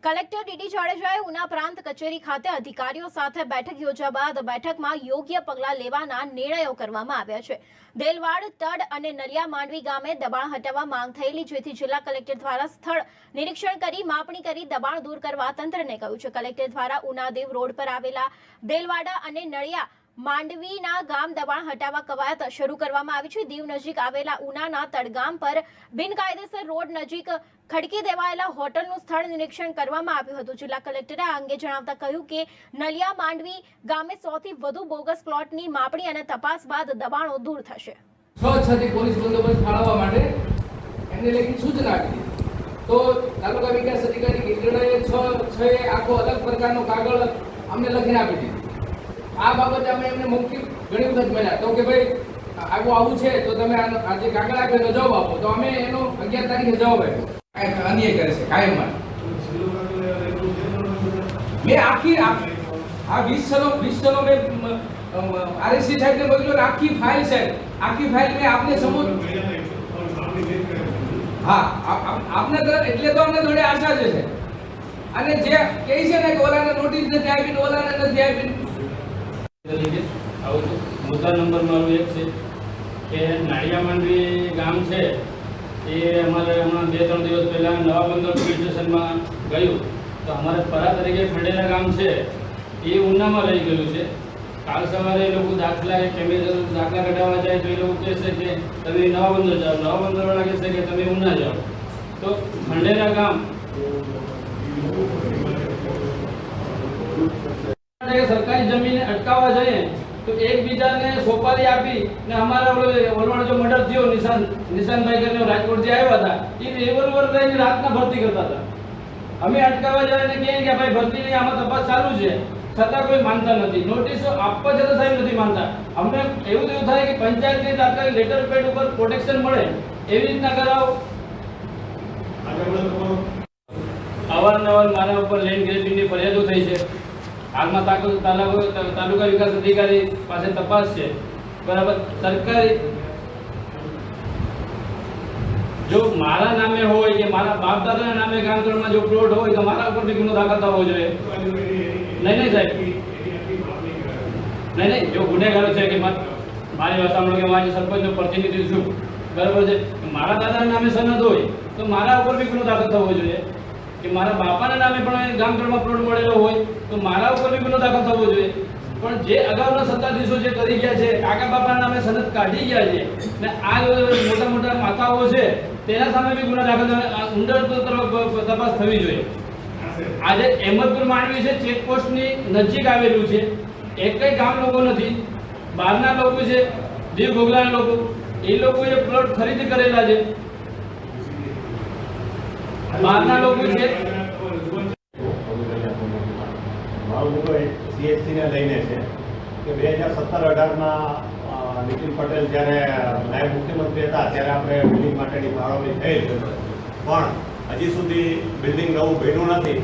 Collector DD જાડેજાએ ઉના પ્રાંત કચેરી ખાતે અધિકારીઓ સાથે બેઠક યોજ્યા બાદ બેઠકમાં યોગ્ય પગલાં લેવાના નિર્ણયો કરવામાં આવ્યા છે। દેલવાડ, તડ અને નલિયા માંડવી ગામે દબાણ હટાવવા માંગ થયેલી, જેથી જિલ્લા કલેક્ટર દ્વારા સ્થળ નિરીક્ષણ કરી માપણી કરી દબાણ દૂર કરવા તંત્રને કહ્યું છે। કલેક્ટર દ્વારા ઉના-દેવ રોડ પર આવેલા દેલવાડા અને નળિયા માંડવીના ગામ દબાણ હટાવવા કવાયત શરૂ કરવામાં આવી છે। દીવ નજીક આવેલા ઉનાના તડગામ પર બિનકાયદેસર રોડ નજીક ખડકી દેવાયેલા હોટલનું સ્થળ નિરીક્ષણ કરવામાં આવ્યું હતું। જિલ્લા કલેક્ટરે આ અંગે જણાવતા કહ્યું કે નલિયા માંડવી ગામે 100 થી વધુ બોગસ પ્લોટની માપણી અને તપાસ બાદ દબાણો દૂર થશે। છથી પોલીસ બંદોબસ્ત ફાળવવા માટે એમને લેખિત સૂચના આપી તો તાલુકા વિકાસ અધિકારી ગિરડાએ 6 આખો અલગ પ્રકારનો કાગળ અમને લખીને આપી દીધો। આ બાબતે અમે એમને મૌખિક ઘણી વખત મળ્યા તો કે ભાઈ આવું છે તો તમે આજે કાગળ આપીને જવાબ આપો, તો અમે એનો 11 તારીખે જવાબ આપ્યો। અન્યાય કરે છે કાયમ માટે। મેં આખી આ 20 સલો મેં આરએસસી સાહેબને મોકલ્યો, આખી ફાઇલ છે, આખી ફાઇલ મેં આપને સમૂહ હા આપને એટલે તો અમને થોડી આશા છે। અને જે કહે છે ને કે ઓલાને નોટિસ નથી આપી, ઓલાને નથી આપી। મુદ્દા નંબર મારું એક છે કે નાળિયા માંડવી ગામ છે એ અમારે હમણાં 2-3 દિવસ પહેલાં નવા બંદર પોલીસ સ્ટેશનમાં ગયું તો અમારે પરા તરીકે ખંડેરા ગામ છે એ ઉનામાં રહી ગયું છે। કાલ સવારે એ લોકો દાખલા કઢાવવા જાય તો એ લોકો કહે છે કે તમે નવા બંદર જાઓ, નવા બંદરવાળા કહે છે કે તમે ઉના જાઓ। તો ખંડેરા ગામ સરકારી જમીને અટકાવવા જઈએ તો એકબીજાને સોપારી આપી ને અમારા ઓલવાડ જો મર્ડર થયો નિશાનભાઈ કરીને રાજકોટથી આવ્યા હતા એ રિવોલ્વર લઈને રાતના ભરતી કરતા હતા। અમે અટકાવવા જાય ને કહીએ કે ભાઈ ભરતીની આમાં તપાસ ચાલુ છે, છતાં કોઈ માનતા નથી। નોટિસો આપવા છતાં સાહેબ નથી માનતા। અમને એવું થાય કે પંચાયતની તાત્કાલિક લેટર પેડ ઉપર પ્રોટેક્શન મળે એવી રીતના કરાવો। અવારનવાર મારા ઉપર લેન્ડ ગ્રેબિંગની ફરિયાદો થઈ છે। હાલમાં તાલુકા વિકાસ અધિકારી પાસે તપાસ છે, બરાબર। સરકારી જો મારા નામે હોય કે મારા બાપ દાદાના નામે ગામતળમાં જો પ્લોટ હોય તો મારા ઉપર બી ગુનો દાખલ થવો જોઈએ। નહીં સાહેબ, નહીં જો ગુનેગારો છે કે મારી સાંભળો કે મારી સરપંચનો પ્રતિનિધિ છું, બરાબર છે, મારા દાદાના નામે સનદ હોય તો મારા ઉપર બી ગુનો દાખલ થવો જોઈએ। કે મારા બાપાના નામે પણ ગામતળમાં પ્લોટ મળેલો હોય તો મારા ઉપર બી ગુનો દાખલ થવો જોઈએ। પણ જે અગાઉના સત્તાધીશો જે કરી ગયા છે, કાકા બાપાના નામે સનદ કાઢી ગયા છે ને આ મોટા મોટા માતાઓ છે તેના સામે બી ગુનો દાખલ ઊંડાણ તપાસ થવી જોઈએ। આજે અહેમદપુર માંડવી છે, ચેકપોસ્ટની નજીક આવેલું છે, એકય ગામ લોકો નથી, બહારના લોકો છે, દીવ ગોગલાના લોકો, એ લોકોએ પ્લોટ ખરીદી કરેલા છે, બહારના લોકો છે। સીએચસી ને લઈને છે કે 2017-18માં નીતિન પટેલ જ્યારે નાયબ મુખ્યમંત્રી હતા ત્યારે આપણે બિલ્ડિંગ માટેની ફાળવણી થયેલ, પણ હજી સુધી બિલ્ડિંગ નવું બન્યું નથી।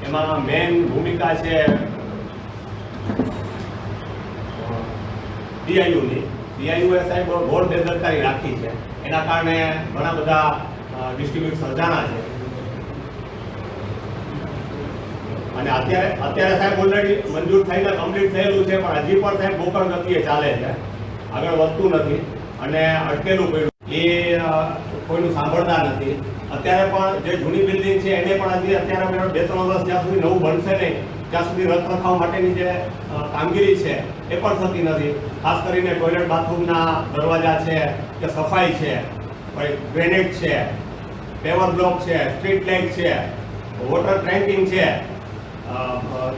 એમાં મેઇન ભૂમિકા છે ડીઆઈયુએ સાહેબ ઘોર બેદરકારી રાખી છે, એના કારણે ઘણા બધા ડિસ્ટ્રીબ્યુટ સર્જાણા છે। અને અત્યારે સાહેબ ઓલરેડી મંજૂર થઈને કમ્પ્લીટ થયેલું છે, પણ હજી પણ સાહેબ ગોકળ ગતિએ ચાલે છે, આગળ વધતું નથી અને અટકેલું પડ્યું એ કોઈનું સાંભળતા નથી। અત્યારે પણ જે જૂની બિલ્ડિંગ છે એને પણ હજી અત્યારે 2-3 વર્ષ જ્યાં સુધી નવું બનશે નહીં ત્યાં સુધી રખરખાવ માટેની જે કામગીરી છે એ પણ થતી નથી। ખાસ કરીને ટોયલેટ બાથરૂમના દરવાજા છે કે સફાઈ છે, ગ્રેનેડ છે, પેવર બ્લોક છે, સ્ટ્રીટ લાઇટ છે, વોટર ટ્રેન્કિંગ છે,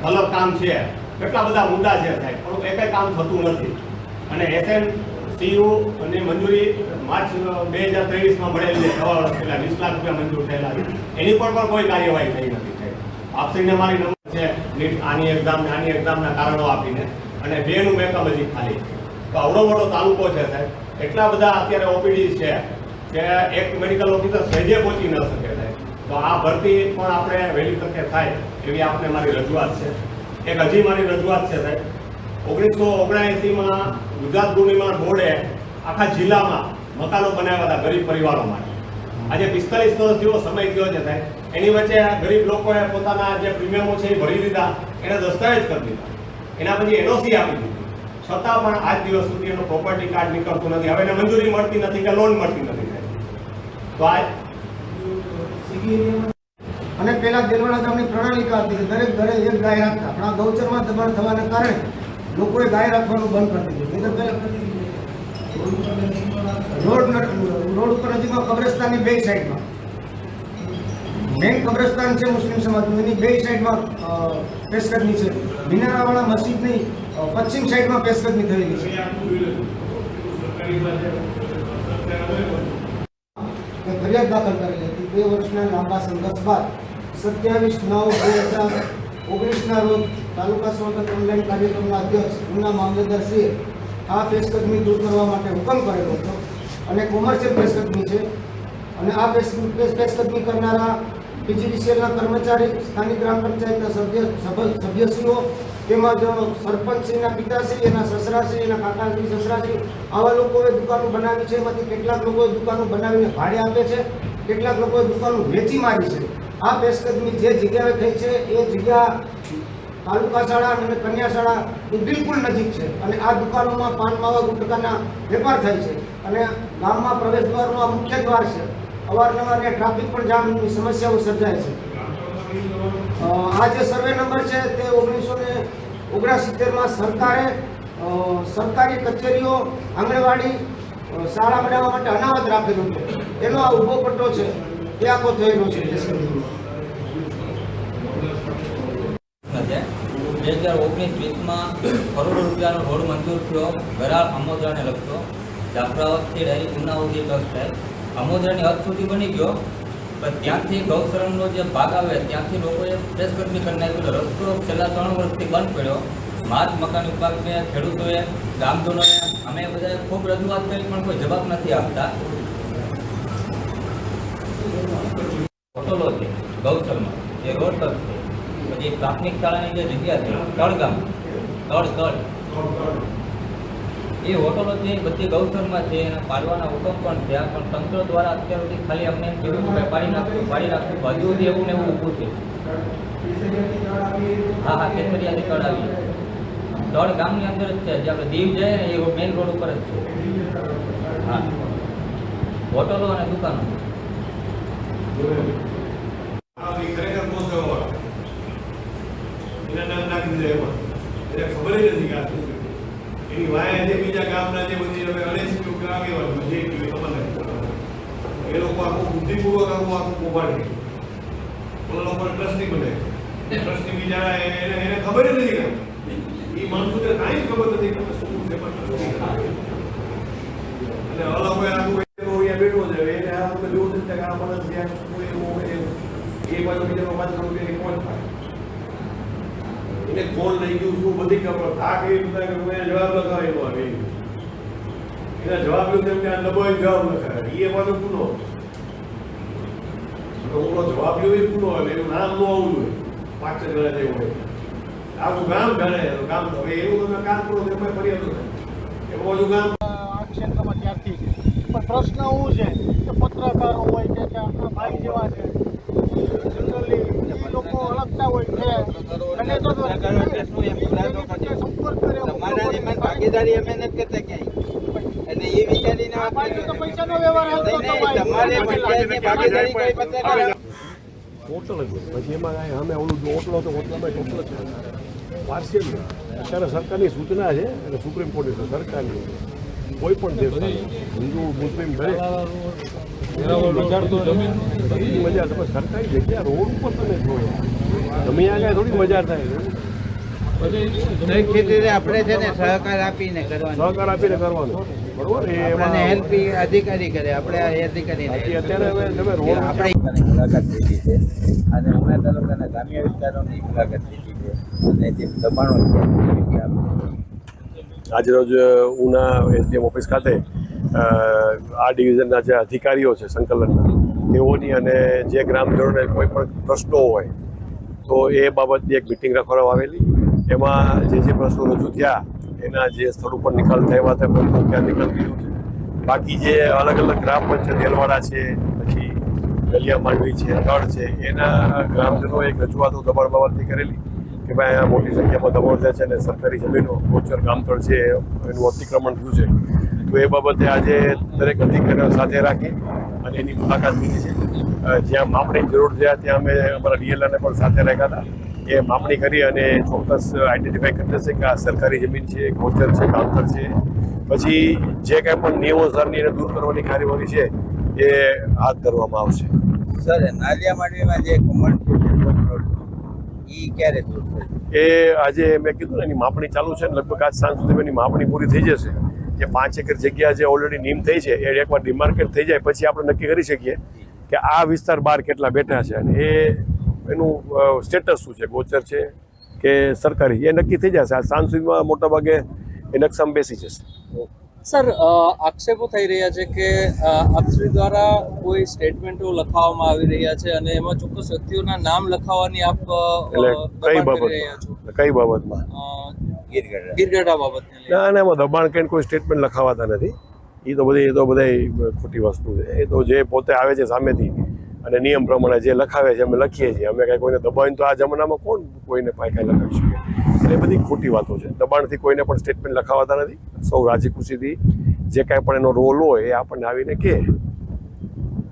કલર કામ છે, કેટલા બધા મુદ્દા છે સાહેબ, પણ એકય કામ થતું નથી। અને એસએમસીયુ ની મંજૂરી માર્ચ 2023માં મળેલી છે, 6 વર્ષ પહેલા 20 લાખ રૂપિયા મંજૂર થયેલા છે, એની પર પણ કોઈ કાર્યવાહી થઈ નથી સાહેબ। આપશ્રીને મારી નંબર છે નીટ આની એક્ઝામના કારણો આપીને, અને 2નું મેકઅપ હજી ખાલી। તો આવડો મોટો તાલુકો છે સાહેબ, એટલા બધા અત્યારે ઓપીડી છે કે એક મેડિકલ ઓફિસર સહેજે પહોંચી ન શકે સાહેબ। તો આ ભરતી પણ આપણે વહેલી તકે થાય એવી આપને મારી રજૂઆત છે। એક હજી મારી રજૂઆત છે સાહેબ, 1979માં ગુજરાત ગૃહનિર્માણ બોર્ડે આખા જિલ્લામાં મકાનો બનાવ્યા હતા ગરીબ પરિવારો માટે। આજે 45 વર્ષ જેવો સમય થયો છે સાહેબ, એની વચ્ચે ગરીબ લોકોએ પોતાના જે પ્રીમિયમો છે એ ભરી દીધા, એને દસ્તાવેજ કરી દીધા, એના પછી એનઓસી આપી દીધી, છતાં પણ આજ દિવસ સુધી એનો પ્રોપર્ટી કાર્ડ નીકળતું નથી. હવે એને મંજૂરી મળતી નથી કે લોન મળતી નથી. તો આ અને પેલા દેલવાડા ગામની પ્રણાલિકા હતી કે દરેક ઘરે એક ગાય રાખતા, પણ આ ગૌચરમાં દબાણ થવાના કારણે લોકોએ ગાય રાખવાનું બંધ કરી દીધું. રોડ ઉપર નજીકમાં કબ્રસ્તાનની બે સાઈડમાં મેઇન કબ્રસ્તાન છે મુસ્લિમ સમાજનું, એની બે સાઈડમાં પેશકદમી છે. મિનારાવાળા મસ્જિદની પશ્ચિમ સાઈડમાં પેશકદમી થયેલી છે. ફરિયાદ દાખલ કરેલી હતી. 2 વર્ષના લાંબા સંઘર્ષ બાદ 27/9/2019ના રોજ તાલુકા સ્વાગત ઓનલાઈન કાર્યક્રમના અધ્યક્ષ ઉના મામલતદારશ્રીએ આ પેશકદમી દૂર કરવા માટે હુકમ કરેલો હતો અને કોમર્શિયલ પેશકદમી છે. અને આ પેશકદમી કરનારા પીજીવીસીએલના કર્મચારી, સ્થાનિક ગ્રામ પંચાયતના સભ્યશ્રીઓ તેમજ સરપંચશ્રીના પિતાશ્રી, એના સસરાશ્રી, એના કાકાશ્રી, સસરાશ્રી આવા લોકોએ દુકાનો બનાવી છે. એમાંથી કેટલાક લોકોએ દુકાનો બનાવીને ભાડે આપે છે, કેટલાક લોકોએ દુકાનો વેચી મારી છે. આ પેશકદમી જે જગ્યાએ થઈ છે એ જગ્યા તાલુકા શાળા અને કન્યા શાળા એ બિલકુલ નજીક છે. અને આ દુકાનોમાં પાન માવા ગુટકાના વેપાર થાય છે અને ગામમાં પ્રવેશ દ્વારનો આ મુખ્ય દ્વાર છે. અવારનવાર ટ્રાફિક પણ જામની સમસ્યાઓ સર્જાય છે. આ જે સર્વે નંબર છે તે 1969માં સરકારે સરકારી કચેરીઓ, આંગણવાડી, શાળા બનાવવા માટે અનામત રાખેલું છે. એનો આ ઊભો પટ્ટો છે એ આખો થયેલો છે. 2019-20માં કરોડો રૂપિયાનો રોડ મંજૂર થયો, ગરાળ આમોદરાને લગતો, જાફરાબાદથી ડાયરેક્ટ ઉના સુધી ટચ થાય. આમોદરાની હદ સુધી બની ગયો, પણ ત્યાંથી ગૌશરણનો જે ભાગ આવે ત્યાંથી લોકોએ પેશકદમી કરી નાખ્યો. રસ્તો છેલ્લા 3 વર્ષથી બંધ પડ્યો. માર્ગ મકાન વિભાગને, ખેડૂતોએ, ગામજનોએ અમે બધાએ ખૂબ રજૂઆત કરી પણ કોઈ જવાબ નથી આપતા. હોટલો છે ગૌચરમાં, એ રોડ પર છે. પછી પ્રાથમિક શાળાની જે જગ્યા છે તળગામ, તળ એ હોટલો છે બધી ગૌચરમાં છે. એના પાડવાના હુકમ પણ થયા, પણ તંત્ર દ્વારા અત્યાર સુધી ખાલી અમને કીધું કે પાડી નાખશું. હજુ સુધી એવું ને એવું ઊભું છે. હા, કેસરિયાથી તળ આવી તળ ગામની અંદર જ છે. જે આપણે દીવ જઈએ ને એ મેઇન રોડ ઉપર જ છે. હા, હોટલો અને દુકાનો. ખબર જ નથી કે એની વાયા જે બીજા ગામના જે બધી હવે અનેક આગેવાનો જે ખબર નથી. એ લોકો આખું બુદ્ધિપૂર્વક આખું કૌભાંડ કરે. ઓલા લોકોને ટ્રસ્ટી બને, ટ્રસ્ટી બીજા એને ખબર જ નથી કે એ માણસોને કાંઈ ખબર નથી કે શું છે. અને અલગ આખું અહીંયા બેઠો છે, એને આ લોકો જોવું છે કે આ માણસ ત્યાં એવું હોય એ બાજુ બીજા 500 રૂપિયાની કોણ થાય, એને કોણ લઈ ગયું શું બધી ખબર. થાક એવી બધા કે મેં જવાબ લખાવેલો આવે એના જવાબ તેમ કે આ નબળો જવાબ લખાવે એ બાજુ ગુનો. ઓલો જવાબ લેવો એ ગુનો આવે, એનું નામ ન આવવું જોઈએ. 5 જણા જેવું હોય આખું ગામ જાણે ગામ. હવે એવું તમે કામ કરો તો એમાં ફરિયાદ થાય એ બધું ગામ આ ક્ષેત્રમાં ત્યારથી પણ પ્રશ્ન શું છે કે પત્રકારો હોય કે આ ભાઈ જેવા છે જનરલી એ લોકો અલગતા હોય છે અને તો સંપર્ક કરે ભાગીદારી અમે નથી કરતા ક્યાંય, અને એ વિચારીને પૈસાનો વ્યવહાર હાલતો તમારે ભાગીદારી કોઈ પત્રકાર ટોટલ જ હોય. પછી એમાં કાંઈ અમે ઓલું જો ઓટલો તો ઓટલામાં ટોટલ જ પાર્શિયલ. અત્યારે સરકારની સૂચના છે અને સુપ્રીમ કોર્ટે છે સરકારની કોઈ પણ દેશ હિન્દુ મુસ્લિમ દરેક બજાર તો જમીન બધી મજા તમે સરકારી જગ્યા રોડ ઉપર તમે જોયો જમી આગળ થોડી મજા થાય. ખેતી આપણે છે ને સહકાર આપીને કરવાનો, બરોબર. આપણને હેલ્પ અધિકારી કરે, આપણે આ અધિકારી અત્યારે હવે તમે રોડ આપણે મુલાકાત લીધી છે અને ઉના તાલુકાના ગ્રામ્ય વિસ્તારોની મુલાકાત લીધી છે અને જે દબાણો છે આજરોજ ઉના એસડીએમ ઓફિસ ખાતે આ ડિવિઝનના જે અધિકારીઓ છે સંકલનના તેઓની અને જે ગ્રામજનોને કોઈ પણ પ્રશ્નો હોય તો એ બાબતની એક મિટિંગ રાખવામાં આવેલી. એમાં જે પ્રશ્નો રજૂ થયા એના જે સ્થળ ઉપર નિકાલ થયા હતા પ્રશ્નો ત્યાં નિકાલ કર્યો છે. બાકી જે અલગ અલગ ગ્રામ પંચાયત એલવાડા છે, પછી ગલિયા માંડવી છે, તળ છે, એના ગ્રામજનો એક રજૂઆતો દબાણ બાબતથી કરેલી કે ભાઈ અહીંયા મોટી સંખ્યામાં દબાણ થાય છે અને સરકારી જમીનો ગોચર ગામતળ છે એનું અતિક્રમણ થયું છે. તો એ બાબતે આજે દરેક અધિકારીઓ સાથે રાખી અને એની મુલાકાત લીધી છે. જ્યાં માપણીની જરૂર છે ત્યાં અમે અમારા ડીએલઆરને પણ સાથે રાખ્યા હતા. એ માપણી કરી અને ચોક્કસ આઈડેન્ટિફાઈ કરી છે કે આ સરકારી જમીન છે, ગોચર છે, ગામતળ છે. પછી જે કાંઈ પણ નિયમોસરની એને દૂર કરવાની કાર્યવાહી છે એ હાથ ધરવામાં આવશે. સર નાલિયા માંડવીમાં જે કમળ એ ક્યારે દૂર થશે? એ આજે મેં કીધું ને એની માપણી ચાલુ છે ને લગભગ આજ સાંજ સુધીમાં એની માપણી પૂરી થઈ જશે. જે 5 એકર જગ્યા જે ઓલરેડી નીમ થઈ છે એ એકવાર ડિમાર્કેટ થઈ જાય પછી આપણે નક્કી કરી શકીએ કે આ વિસ્તાર બહાર કેટલા બેઠા છે અને એ એનું સ્ટેટસ શું છે, ગોચર છે કે સરકારી, એ નક્કી થઈ જશે. આ સાંજ સુધીમાં મોટાભાગે એ નકશામાં બેસી જશે. સર આક્ષેપો થઈ રહ્યા છે કે આપશ્રી દ્વારા કોઈ સ્ટેટમેન્ટો લખાવવામાં આવી રહ્યા છે અને એમાં ચોક્કસ વ્યક્તિઓના નામ લખાવવાની આપ એટલે કઈ બાબતમાં ગીરગઢડા બાબતને લઈને? ના એમાં દબાણ કરીને કોઈ સ્ટેટમેન્ટ લખાવાતા નથી. એ તો બધા ખોટી વસ્તુ છે. એ તો જે પોતે આવે છે સામેથી અને નિયમ પ્રમાણે જે લખાવે છે અમે લખીએ છીએ. અમે કાંઈ કોઈને દબાવીને તો આ જમાનામાં કોણ કોઈને કાંઈ લખાવી શકે? એ બધી ખોટી વાતો છે. દબાણથી કોઈને પણ સ્ટેટમેન્ટ લખાવાતા નથી. સૌ રાજી ખુશીથી જે કાંઈ પણ એનો રોલ હોય એ આપણને આવીને કહે.